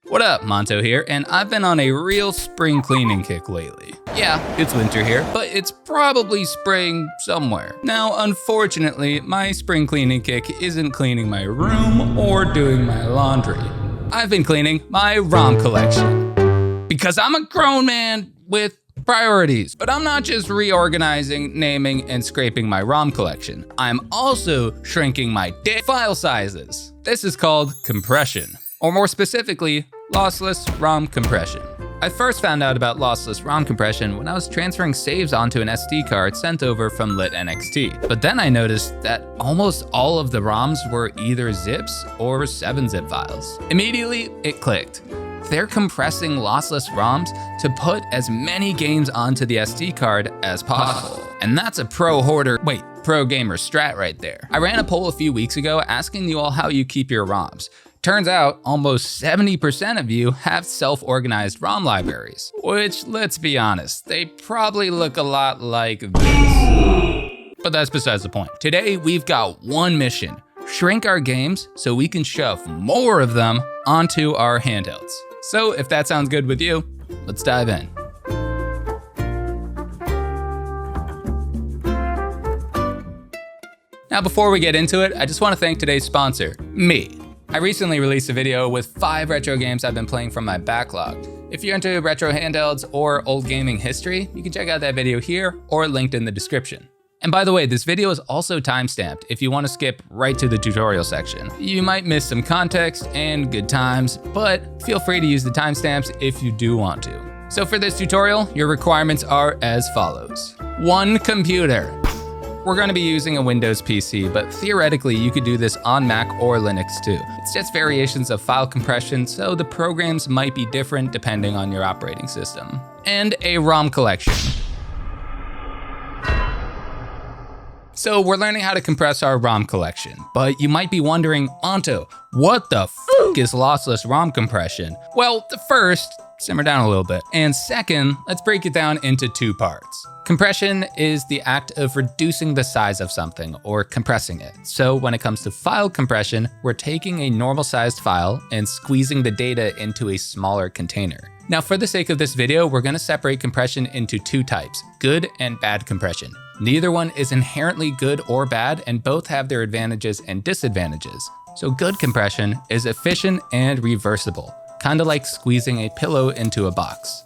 What up, Monto here, and I've been on a real spring cleaning kick lately. Yeah, it's winter here, but it's probably spring somewhere. Now, unfortunately, my spring cleaning kick isn't cleaning my room or doing my laundry. I've been cleaning my ROM collection. Because I'm a grown man with priorities. But I'm not just reorganizing, naming, and scraping my ROM collection. I'm also shrinking my file sizes. This is called compression, or more specifically, lossless ROM compression. I first found out about lossless ROM compression when I was transferring saves onto an SD card sent over from Lit NXT. But then I noticed that almost all of the ROMs were either zips or 7-zip files. Immediately, it clicked. They're compressing lossless ROMs to put as many games onto the SD card as possible. And that's a pro gamer strat right there. I ran a poll a few weeks ago asking you all how you keep your ROMs. Turns out almost 70% of you have self-organized ROM libraries, which, let's be honest, they probably look a lot like this. But that's besides the point. Today, we've got one mission: shrink our games so we can shove more of them onto our handhelds. So if that sounds good with you, let's dive in. Now, before we get into it, I just want to thank today's sponsor, me. I recently released a video with 5 retro games I've been playing from my backlog. If you're into retro handhelds or old gaming history, you can check out that video here or linked in the description. And by the way, this video is also timestamped if you want to skip right to the tutorial section. You might miss some context and good times, but feel free to use the timestamps if you do want to. So for this tutorial, your requirements are as follows. 1 computer. We're going to be using a Windows PC, but theoretically you could do this on Mac or Linux too. It's just variations of file compression, so the programs might be different depending on your operating system. And a ROM collection. So we're learning how to compress our ROM collection, but you might be wondering, Monto, what the f is lossless ROM compression? Well, first, simmer down a little bit. And second, let's break it down into 2 parts. Compression is the act of reducing the size of something or compressing it. So when it comes to file compression, we're taking a normal sized file and squeezing the data into a smaller container. Now, for the sake of this video, we're going to separate compression into 2 types, good and bad compression. Neither one is inherently good or bad, and both have their advantages and disadvantages. So good compression is efficient and reversible, kind of like squeezing a pillow into a box.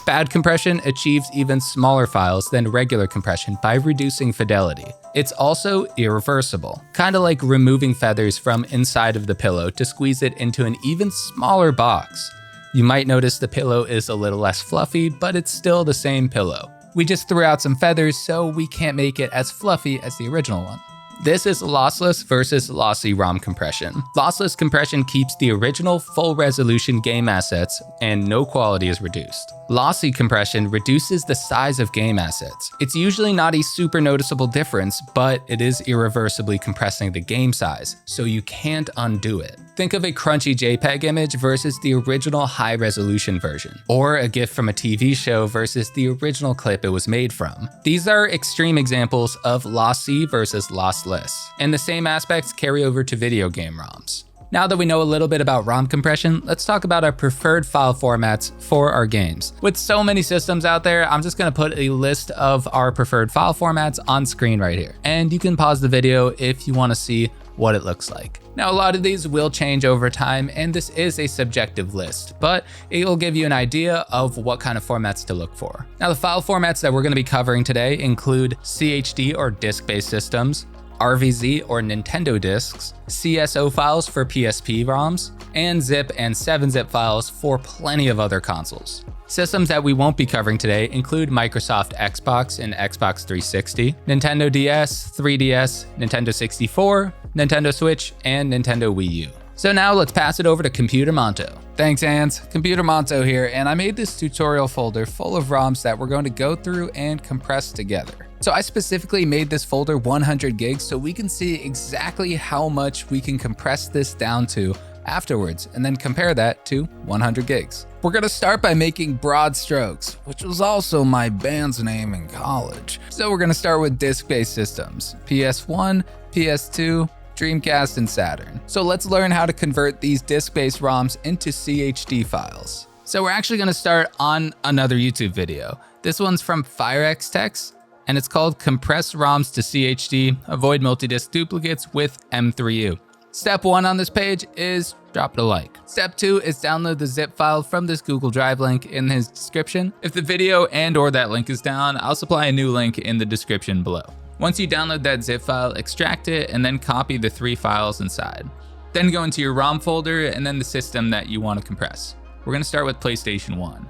Bad compression achieves even smaller files than regular compression by reducing fidelity. It's also irreversible, kind of like removing feathers from inside of the pillow to squeeze it into an even smaller box. You might notice the pillow is a little less fluffy, but it's still the same pillow. We just threw out some feathers, so we can't make it as fluffy as the original one. This is lossless versus lossy ROM compression. Lossless compression keeps the original full resolution game assets and no quality is reduced. Lossy compression reduces the size of game assets. It's usually not a super noticeable difference, but it is irreversibly compressing the game size, so you can't undo it. Think of a crunchy JPEG image versus the original high resolution version, or a GIF from a TV show versus the original clip it was made from. These are extreme examples of lossy versus lossless, and the same aspects carry over to video game ROMs. Now that we know a little bit about ROM compression, let's talk about our preferred file formats for our games. With so many systems out there, I'm just gonna put a list of our preferred file formats on screen right here. And you can pause the video if you wanna see what it looks like. Now, a lot of these will change over time, and this is a subjective list, but it'll give you an idea of what kind of formats to look for. Now, the file formats that we're gonna be covering today include CHD or disk-based systems, RVZ or Nintendo disks, CSO files for PSP ROMs, and zip and 7-zip files for plenty of other consoles. Systems that we won't be covering today include Microsoft Xbox and Xbox 360, Nintendo DS, 3DS, Nintendo 64, Nintendo Switch, and Nintendo Wii U. So now let's pass it over to Computer Monto. Thanks, Hans. Computer Monto here, and I made this tutorial folder full of ROMs that we're going to go through and compress together. So I specifically made this folder 100 gigs so we can see exactly how much we can compress this down to afterwards, and then compare that to 100 gigs. We're gonna start by making Broad Strokes, which was also my band's name in college. So we're gonna start with disk-based systems, PS1, PS2, Dreamcast, and Saturn. So let's learn how to convert these disk-based ROMs into CHD files. So we're actually gonna start on another YouTube video. This one's from FireXTex, and it's called Compress ROMs to CHD, Avoid Multi-Disc Duplicates with M3U. Step 1 on this page is drop it a like. Step 2 is download the zip file from this Google Drive link in his description. If the video and/or that link is down, I'll supply a new link in the description below. Once you download that zip file, extract it and then copy the 3 files inside. Then go into your ROM folder and then the system that you want to compress. We're going to start with PlayStation 1.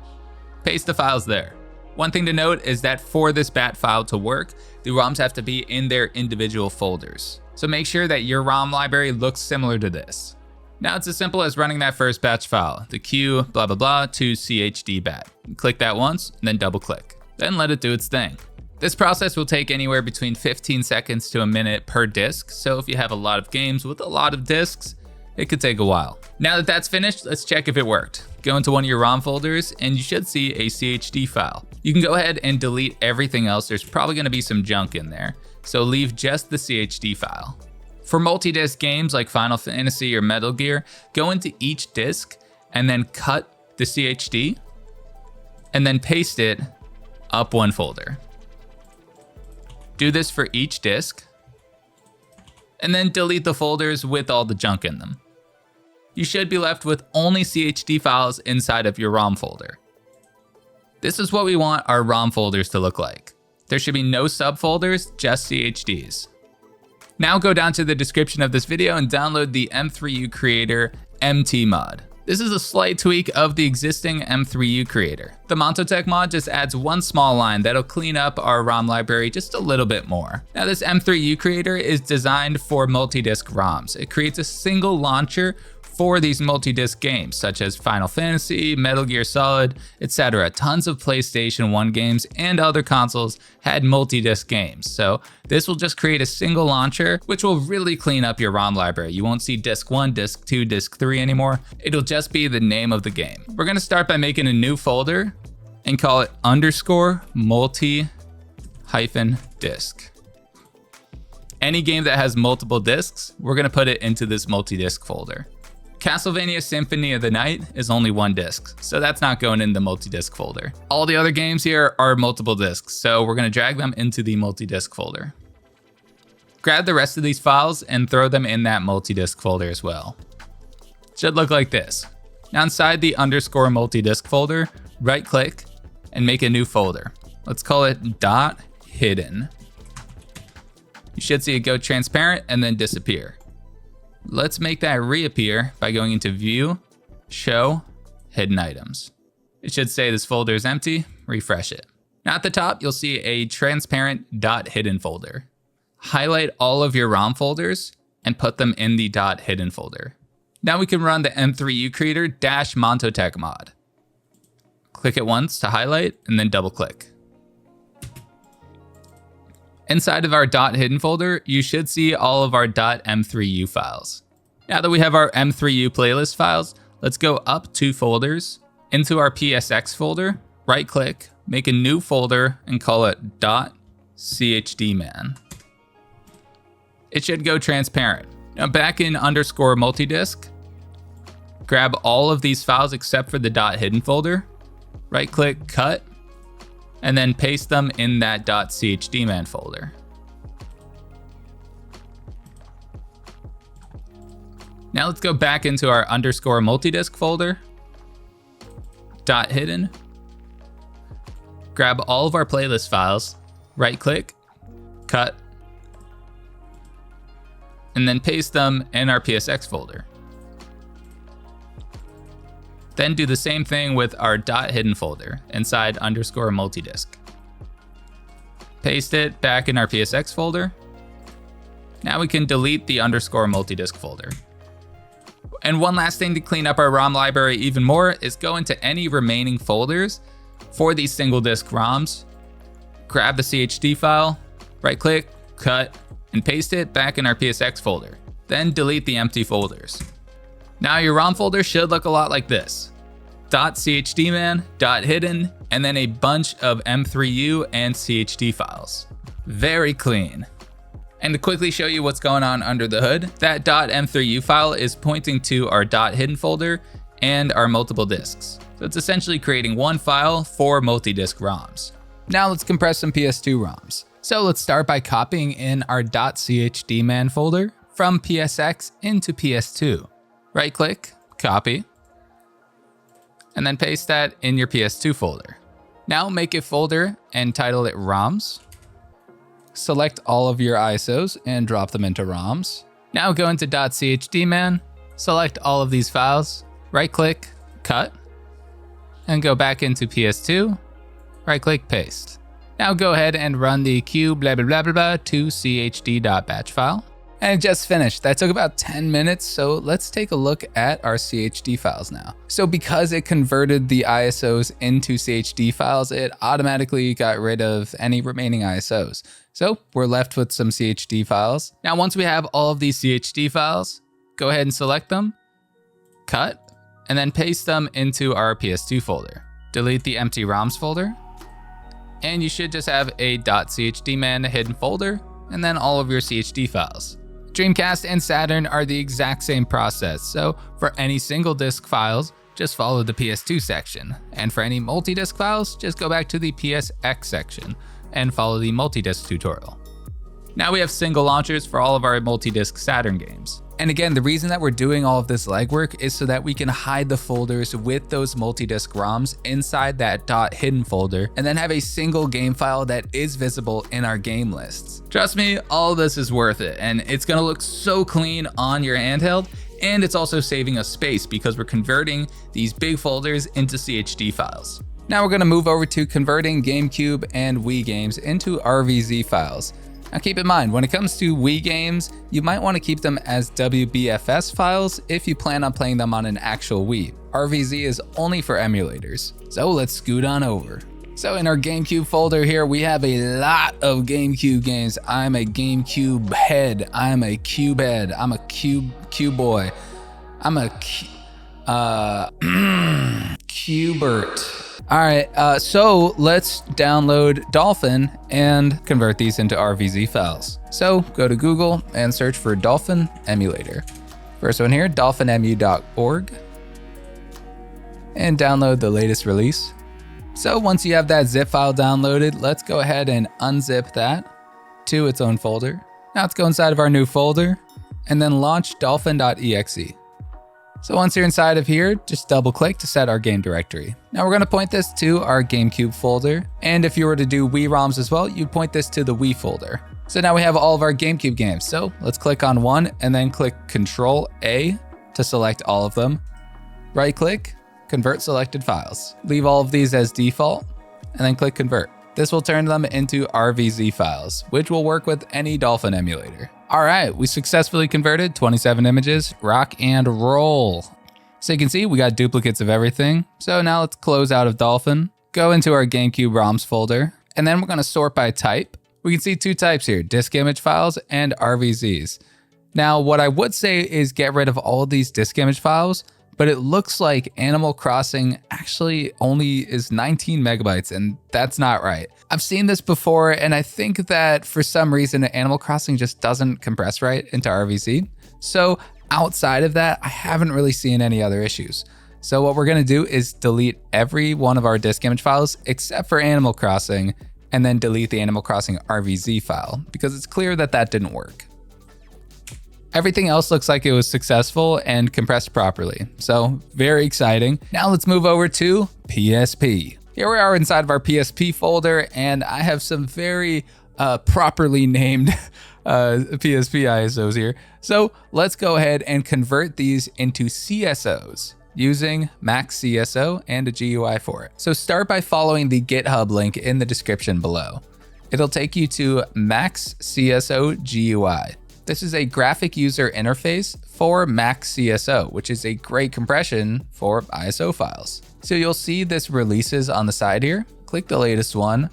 Paste the files there. One thing to note is that for this bat file to work, the ROMs have to be in their individual folders. So make sure that your ROM library looks similar to this. Now it's as simple as running that first batch file, the Q blah blah blah to CHD bat. Click that once and then double click. Then let it do its thing. This process will take anywhere between 15 seconds to a minute per disk, so if you have a lot of games with a lot of disks, it could take a while. Now that that's finished, let's check if it worked. Go into one of your ROM folders and you should see a CHD file. You can go ahead and delete everything else. There's probably gonna be some junk in there, so leave just the CHD file. For multi-disc games like Final Fantasy or Metal Gear, go into each disc and then cut the CHD and then paste it up one folder. Do this for each disc and then delete the folders with all the junk in them. You should be left with only CHD files inside of your ROM folder. This is what we want our ROM folders to look like. There should be no subfolders, just CHDs. Now go down to the description of this video and download the M3U Creator MT mod. This is a slight tweak of the existing M3U Creator. The Montotech mod just adds one small line that'll clean up our ROM library just a little bit more. Now this M3U Creator is designed for multi-disc ROMs. It creates a single launcher for these multi-disc games such as Final Fantasy, Metal Gear Solid, etc. Tons of PlayStation 1 games and other consoles had multi-disc games. So this will just create a single launcher, which will really clean up your ROM library. You won't see disc 1, disc 2, disc 3 anymore. It'll just be the name of the game. We're gonna start by making a new folder and call it _multi-disc. Any game that has multiple discs, we're gonna put it into this multi-disc folder. Castlevania Symphony of the Night is only one disc, so that's not going in the multi-disc folder. All the other games here are multiple discs, so we're gonna drag them into the multi-disc folder. Grab the rest of these files and throw them in that multi-disc folder as well. It should look like this. Now inside the _multi-disc folder, right click and make a new folder. Let's call it .hidden. You should see it go transparent and then disappear. Let's make that reappear by going into View, Show, Hidden Items. It should say this folder is empty, refresh it. Now at the top, you'll see a transparent .hidden folder. Highlight all of your ROM folders and put them in the .hidden folder. Now we can run the M3U Creator -Montotech mod. Click it once to highlight and then double click. Inside of our .hidden folder, you should see all of our .m3u files. Now that we have our M3U playlist files, let's go up 2 folders into our PSX folder, right click, make a new folder and call it .chdman. It should go transparent. Now back in _multidisc, grab all of these files except for the .hidden folder, right click, cut, and then paste them in that .chdman folder. Now let's go back into our _multidisc folder, .hidden, grab all of our playlist files, right click, cut, and then paste them in our PSX folder. Then do the same thing with our .hidden folder inside _multidisc. Paste it back in our PSX folder. Now we can delete the _multidisc folder. And one last thing to clean up our ROM library even more is go into any remaining folders for these single disc ROMs, grab the CHD file, right click, cut, and paste it back in our PSX folder. Then delete the empty folders. Now your ROM folder should look a lot like this. .chdman, .hidden, and then a bunch of M3U and CHD files. Very clean. And to quickly show you what's going on under the hood, that .m3u file is pointing to our .hidden folder and our multiple disks. So it's essentially creating one file for multi-disk ROMs. Now let's compress some PS2 ROMs. So let's start by copying in our .chdman folder from PSX into PS2. Right click, copy, and then paste that in your PS2 folder. Now make a folder and title it ROMs. Select all of your ISOs and drop them into ROMs. Now go into .chdman, select all of these files, right click, cut, and go back into PS2, right click, paste. Now go ahead and run the q blah blah blah blah blah to chd.batch file. And it just finished. That took about 10 minutes, so let's take a look at our CHD files now. So because it converted the ISOs into CHD files, it automatically got rid of any remaining ISOs. So we're left with some CHD files. Now, once we have all of these CHD files, go ahead and select them, cut, and then paste them into our PS2 folder. Delete the empty ROMs folder, and you should just have a .chdman hidden folder, and then all of your CHD files. Dreamcast and Saturn are the exact same process, so for any single disc files, just follow the PS2 section, and for any multi-disc files, just go back to the PSX section and follow the multi-disc tutorial. Now we have single launchers for all of our multi-disc Saturn games. And again, the reason that we're doing all of this legwork is so that we can hide the folders with those multi-disc ROMs inside that .hidden folder, and then have a single game file that is visible in our game lists. Trust me, all of this is worth it, and it's gonna look so clean on your handheld, and it's also saving us space because we're converting these big folders into CHD files. Now we're gonna move over to converting GameCube and Wii games into RVZ files. Now keep in mind, when it comes to Wii games, you might want to keep them as WBFS files if you plan on playing them on an actual Wii. RVZ is only for emulators. So let's scoot on over. So in our GameCube folder here, we have a lot of GameCube games. I'm a GameCube head. I'm a cube head. I'm a cube boy. I'm a Cubert. All right, so let's download Dolphin and convert these into RVZ files. So go to Google and search for Dolphin emulator. First one here, dolphinemu.org, and download the latest release. So once you have that zip file downloaded, let's go ahead and unzip that to its own folder. Now let's go inside of our new folder and then launch dolphin.exe. So once you're inside of here, just double click to set our game directory. Now we're gonna point this to our GameCube folder. And if you were to do Wii ROMs as well, you'd point this to the Wii folder. So now we have all of our GameCube games. So let's click on one and then click Control A to select all of them. Right click, convert selected files. Leave all of these as default and then click convert. This will turn them into RVZ files, which will work with any Dolphin emulator. All right, we successfully converted 27 images, rock and roll. So you can see we got duplicates of everything. So now let's close out of Dolphin, go into our GameCube ROMs folder, and then we're gonna sort by type. We can see two types here, disk image files and RVZs. Now, what I would say is get rid of all of these disk image files, but it looks like Animal Crossing actually only is 19 megabytes, and that's not right. I've seen this before, and I think that for some reason, Animal Crossing just doesn't compress right into RVZ. So outside of that, I haven't really seen any other issues. So what we're gonna do is delete every one of our disk image files except for Animal Crossing, and then delete the Animal Crossing RVZ file, because it's clear that that didn't work. Everything else looks like it was successful and compressed properly. So very exciting. Now let's move over to PSP. Here we are inside of our PSP folder, and I have some very properly named PSP ISOs here. So let's go ahead and convert these into CSOs using Max CSO and a GUI for it. So start by following the GitHub link in the description below. It'll take you to Max CSO GUI. This is a graphic user interface for Max CSO, which is a great compression for ISO files. So you'll see this releases on the side here. Click the latest one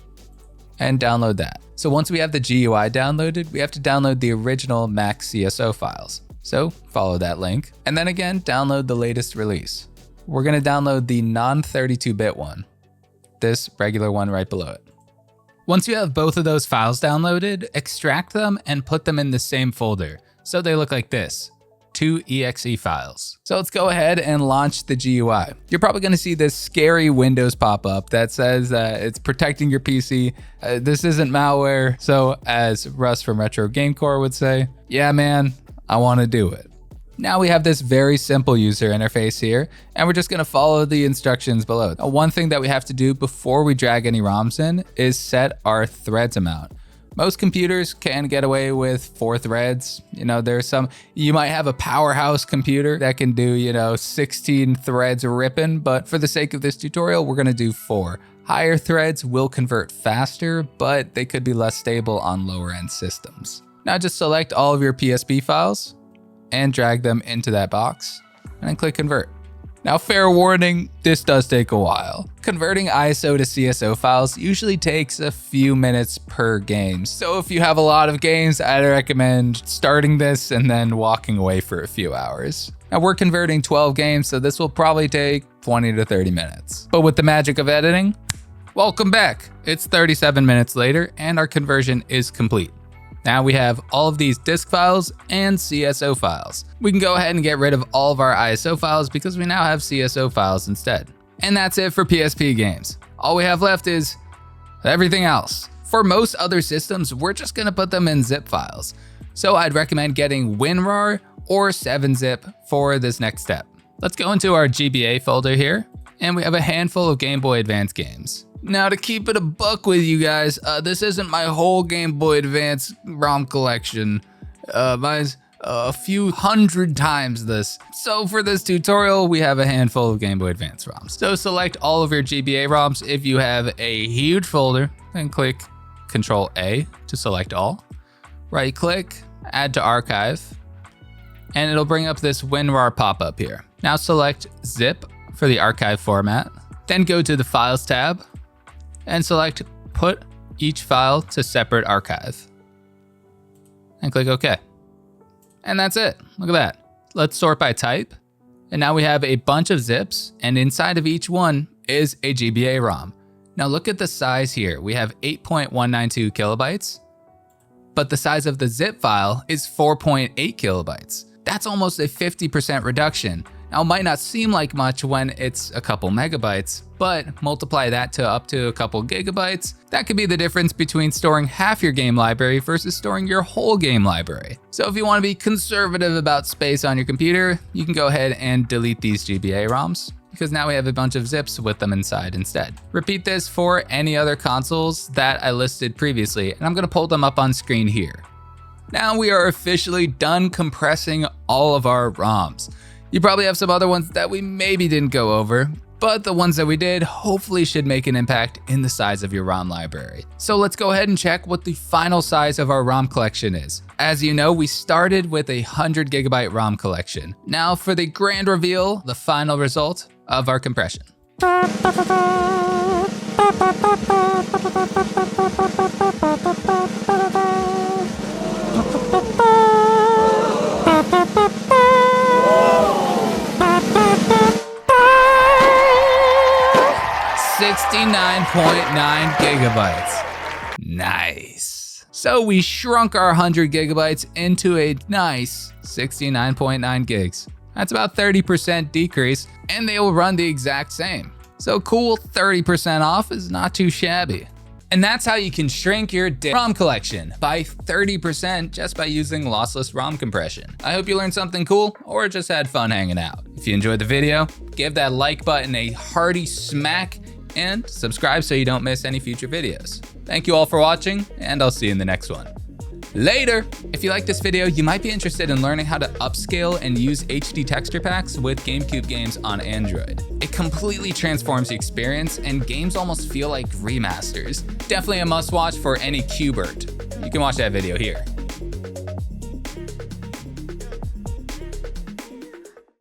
and download that. So once we have the GUI downloaded, we have to download the original Max CSO files. So follow that link and then again, download the latest release. We're gonna download the non-32-bit one, this regular one right below it. Once you have both of those files downloaded, extract them and put them in the same folder. So they look like this, 2 exe files. So let's go ahead and launch the GUI. You're probably gonna see this scary Windows pop up that says it's protecting your PC. This isn't malware. So as Russ from Retro Gamecore would say, yeah, man, I wanna do it. Now we have this very simple user interface here, and we're just gonna follow the instructions below. Now, one thing that we have to do before we drag any ROMs in is set our threads amount. Most computers can get away with 4 threads. There's some, you might have a powerhouse computer that can do, 16 threads ripping, but for the sake of this tutorial, we're gonna do 4. Higher threads will convert faster, but they could be less stable on lower end systems. Now just select all of your PSP files and drag them into that box and then click convert. Now, fair warning, this does take a while. Converting ISO to CSO files usually takes a few minutes per game. So if you have a lot of games, I'd recommend starting this and then walking away for a few hours. Now we're converting 12 games, so this will probably take 20 to 30 minutes. But with the magic of editing, welcome back. It's 37 minutes later and our conversion is complete. Now we have all of these disk files and CSO files. We can go ahead and get rid of all of our ISO files because we now have CSO files instead. And that's it for PSP games. All we have left is everything else. For most other systems, we're just gonna put them in zip files. So I'd recommend getting WinRAR or 7-zip for this next step. Let's go into our GBA folder here, and we have a handful of Game Boy Advance games. Now to keep it a buck with you guys, this isn't my whole Game Boy Advance ROM collection. Mine's a few hundred times this. So for this tutorial, we have a handful of Game Boy Advance ROMs. So select all of your GBA ROMs if you have a huge folder, then click Control A to select all. Right click, add to archive, and it'll bring up this WinRAR pop-up here. Now select zip for the archive format, then go to the Files tab, and select Put each file to separate archive. And click OK. And that's it. Look at that. Let's sort by type. And now we have a bunch of zips, and inside of each one is a GBA ROM. Now look at the size here. We have 8.192 kilobytes, but the size of the zip file is 4.8 kilobytes. That's almost a 50% reduction. Now, it might not seem like much when it's a couple megabytes, but multiply that to up to a couple gigabytes. That could be the difference between storing half your game library versus storing your whole game library. So if you want to be conservative about space on your computer, you can go ahead and delete these GBA ROMs, because now we have a bunch of zips with them inside instead. Repeat this for any other consoles that I listed previously, and I'm going to pull them up on screen here. Now we are officially done compressing all of our ROMs. You probably have some other ones that we maybe didn't go over, but the ones that we did hopefully should make an impact in the size of your ROM library. So let's go ahead and check what the final size of our ROM collection is. As you know, we started with a 100 gigabyte ROM collection. Now for the grand reveal, the final result of our compression. 69.9 gigabytes. Nice. So we shrunk our 100 gigabytes into a nice 69.9 gigs. That's about 30% decrease, and they will run the exact same. So cool, 30% off is not too shabby. And that's how you can shrink your ROM collection by 30% just by using lossless ROM compression. I hope you learned something cool or just had fun hanging out. If you enjoyed the video, give that like button a hearty smack and subscribe so you don't miss any future videos. Thank you all for watching, and I'll see you in the next one. Later! If you like this video, you might be interested in learning how to upscale and use HD texture packs with Gamecube games on Android. It completely transforms the experience, and games almost feel like remasters. Definitely a must-watch for any Cubert. You can watch that video here.